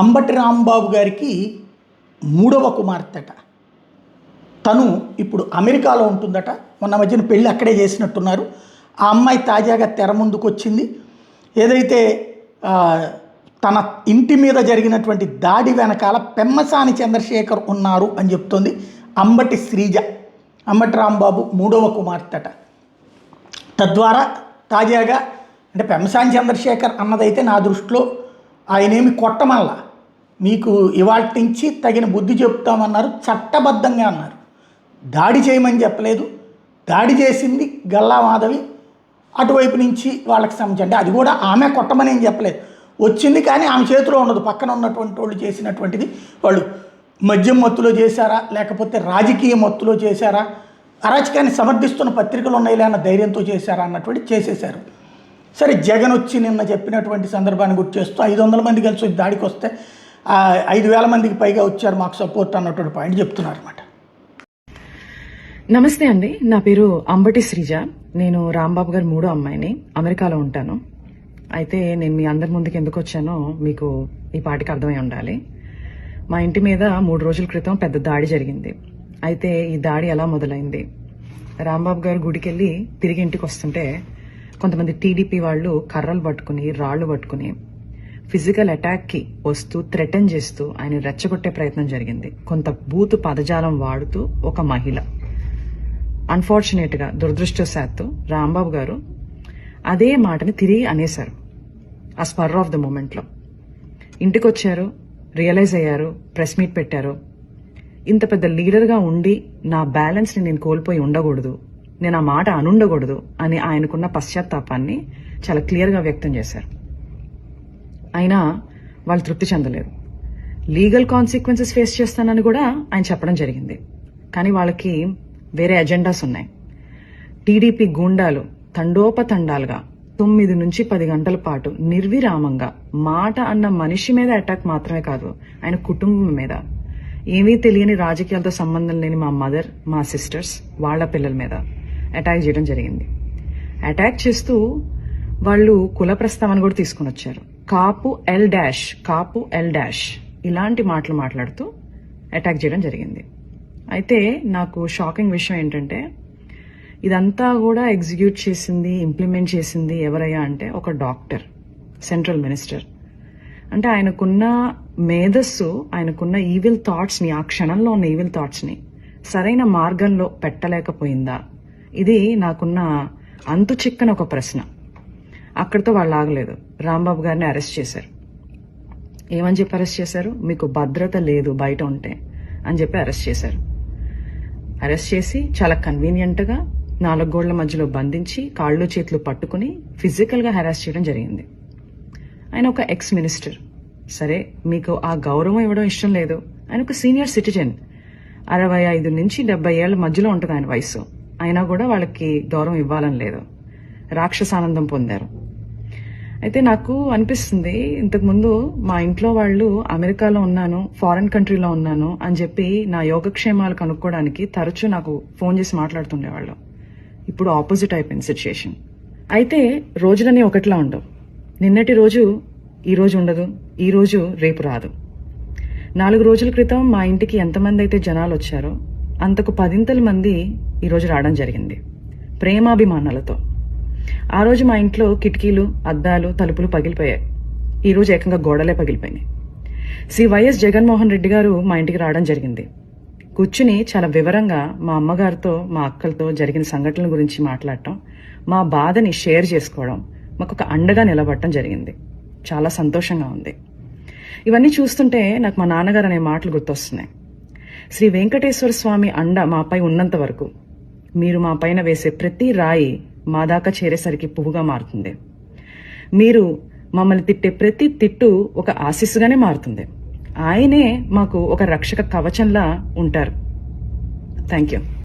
అంబటి రాంబాబు గారికి మూడవ కుమార్తెట. తను ఇప్పుడు అమెరికాలో ఉంటుందట. మొన్న మధ్యన పెళ్ళి అక్కడే చేసినట్టున్నారు. ఆ అమ్మాయి తాజాగా తెర ముందుకు వచ్చింది. ఏదైతే తన ఇంటి మీద జరిగినటువంటి దాడి వెనకాల పెమ్మసాని చంద్రశేఖర్ ఉన్నారు అని చెప్తోంది అంబటి శ్రీజ. అంబటి రాంబాబు మూడవ కుమార్తెట. తద్వారా తాజాగా అంటే పెమ్మసాని చంద్రశేఖర్ అన్నదైతే నా దృష్టిలో ఆయనేమి కొట్టమల్లా, మీకు ఇవాళ నుంచి తగిన బుద్ధి చెప్తామన్నారు, చట్టబద్ధంగా అన్నారు. దాడి చేయమని చెప్పలేదు. దాడి చేసింది గల్లా మాధవి. అటువైపు నుంచి వాళ్ళకి సంబంధించి అంటే అది కూడా ఆమె కొట్టమని ఏం చెప్పలేదు, వచ్చింది కానీ ఆమె చేతిలో ఉండదు. పక్కన ఉన్నటువంటి వాళ్ళు చేసినటువంటిది వాళ్ళు మద్యం మత్తులో చేశారా లేకపోతే రాజకీయ మత్తులో చేశారా, అరాచకాన్ని సమర్థిస్తున్న పత్రికలు ఉన్నాయిలే అన్న ధైర్యంతో చేశారా అన్నటువంటి చేసేశారు. సరే, జగన్ వచ్చి నిన్న చెప్పినటువంటి సందర్భాన్ని గుర్తు చేస్తూ 500 మంది కలిసి దాడికి వస్తే 5,000 మందికి పైగా వచ్చారు మాకు సపోర్ట్ అన్నటువంటి పాయింట్ చెప్తున్నారు అనమాట. నమస్తే అండి, నా పేరు అంబటి శ్రీజ. నేను రాంబాబు గారి మూడో అమ్మాయిని. అమెరికాలో ఉంటాను. అయితే నేను మీ అందరి ముందుకు ఎందుకు వచ్చానో మీకు ఈ పాటికి అర్థమై ఉండాలి. మా ఇంటి మీద 3 రోజుల క్రితం పెద్ద దాడి జరిగింది. అయితే ఈ దాడి ఎలా మొదలైంది, రాంబాబు గారు గుడికి వెళ్ళి తిరిగి ఇంటికి వస్తుంటే కొంతమంది టీడీపీ వాళ్ళు కర్రలు పట్టుకుని రాళ్లు పట్టుకుని ఫిజికల్ అటాక్కి వస్తూ థ్రెటన్ చేస్తూ ఆయన రెచ్చగొట్టే ప్రయత్నం జరిగింది. కొంత బూతు పదజాలం వాడుతూ ఒక మహిళ. అన్ఫార్చునేట్గా దురదృష్టవశాత్తు రాంబాబు గారు అదే మాటని తిరిగి అనేశారు. ఆ స్పర్ ఆఫ్ ద మూమెంట్లో ఇంటికి వచ్చారు, రియలైజ్ అయ్యారు, ప్రెస్ మీట్ పెట్టారు. ఇంత పెద్ద లీడర్గా ఉండి నా బ్యాలెన్స్ని నేను కోల్పోయి ఉండకూడదు, నేను ఆ మాట అనుండకూడదు అని ఆయనకున్న పశ్చాత్తాపాన్ని చాలా క్లియర్గా వ్యక్తం చేశారు. అయినా వాళ్ళు తృప్తి చెందలేరు. లీగల్ కాన్సిక్వెన్సెస్ ఫేస్ చేస్తానని కూడా ఆయన చెప్పడం జరిగింది. కానీ వాళ్ళకి వేరే ఎజెండాస్ ఉన్నాయి. టీడీపీ గూండాలు తండోపతండాలుగా 9 నుంచి 10 గంటల పాటు నిర్విరామంగా మాట అన్న మనిషి మీద అటాక్ మాత్రమే కాదు, ఆయన కుటుంబం మీద, ఏమీ తెలియని రాజకీయాలతో సంబంధం లేని మా మదర్, మా సిస్టర్స్, వాళ్ళ పిల్లల మీద అటాక్ చేయడం జరిగింది. అటాక్ చేస్తూ వాళ్ళు కుల ప్రస్తావన కూడా తీసుకుని వచ్చారు. కాపు ఎల్ డాష్ ఇలాంటి మాటలు మాట్లాడుతూ అటాక్ చేయడం జరిగింది. అయితే నాకు షాకింగ్ విషయం ఏంటంటే ఇదంతా కూడా ఎగ్జిక్యూట్ చేసింది, ఇంప్లిమెంట్ చేసింది ఎవరయ్యా అంటే ఒక డాక్టర్, సెంట్రల్ మినిస్టర్. అంటే ఆయనకున్న మేధస్సు, ఆయనకున్న ఈవిల్ థాట్స్ని, ఆ క్షణంలో ఉన్న ఈవిల్ థాట్స్ని సరైన మార్గంలో పెట్టలేకపోయిందా? ఇది నాకున్న అంతు చిక్కని ఒక ప్రశ్న. అక్కడితో వాళ్ళు ఆగలేదు. రాంబాబు గారిని అరెస్ట్ చేశారు. ఏమని చెప్పి అరెస్ట్ చేశారు? మీకు భద్రత లేదు బయట ఉంటే అని చెప్పి అరెస్ట్ చేశారు. అరెస్ట్ చేసి చాలా కన్వీనియంట్గా 4 గోళ్ల మధ్యలో బంధించి కాళ్ళు చేతులు పట్టుకుని ఫిజికల్గా హెరాస్ చేయడం జరిగింది. ఆయన ఒక ఎక్స్ మినిస్టర్. సరే, మీకు ఆ గౌరవం ఇవ్వడం ఇష్టం లేదు. ఆయన ఒక సీనియర్ సిటిజన్, 65 నుంచి 70 ఏళ్ల మధ్యలో ఉంటుంది ఆయన వయసు. అయినా కూడా వాళ్ళకి గౌరవం ఇవ్వాలని లేదు. రాక్షసానందం పొందారు. అయితే నాకు అనిపిస్తుంది, ఇంతకుముందు మా ఇంట్లో వాళ్ళు అమెరికాలో ఉన్నాను, ఫారెన్ కంట్రీలో ఉన్నాను అని చెప్పి నా యోగక్షేమాలు కనుక్కోవడానికి తరచూ నాకు ఫోన్ చేసి మాట్లాడుతుండేవాళ్ళు. ఇప్పుడు ఆపోజిట్ అయిపోయింది సిచ్యుయేషన్. అయితే రోజులన్నీ ఒకటిలా ఉండవు. నిన్నటి రోజు ఈ రోజు ఉండదు, ఈ రోజు రేపు రాదు. 4 రోజుల క్రితం మా ఇంటికి ఎంతమంది అయితే జనాలు వచ్చారో అంతకు 10 మంది ఈరోజు రావడం జరిగింది, ప్రేమాభిమానాలతో. ఆ రోజు మా ఇంట్లో కిటికీలు, అద్దాలు, తలుపులు పగిలిపోయాయి. ఈరోజు ఏకంగా గోడలే పగిలిపోయినాయి. శ్రీ వైఎస్ జగన్మోహన్ రెడ్డి గారు మా ఇంటికి రావడం జరిగింది. కూర్చుని చాలా వివరంగా మా అమ్మగారితో, మా అక్కలతో జరిగిన సంఘటనల గురించి మాట్లాడటం, మా బాధని షేర్ చేసుకోవడం, మాకు ఒక అండగా నిలబడటం జరిగింది. చాలా సంతోషంగా ఉంది. ఇవన్నీ చూస్తుంటే నాకు మా నాన్నగారు అనే మాటలు గుర్తొస్తున్నాయి. శ్రీ వెంకటేశ్వర స్వామి అండ మాపై ఉన్నంత వరకు మీరు మా పైన వేసే ప్రతి రాయి మా దాకా చేరేసరికి పువ్వుగా మారుతుంది. మీరు మమ్మల్ని తిట్టే ప్రతి తిట్టు ఒక ఆశీస్సుగానే మారుతుంది. ఆయనే మాకు ఒక రక్షక కవచంలా ఉంటారు. Thank you.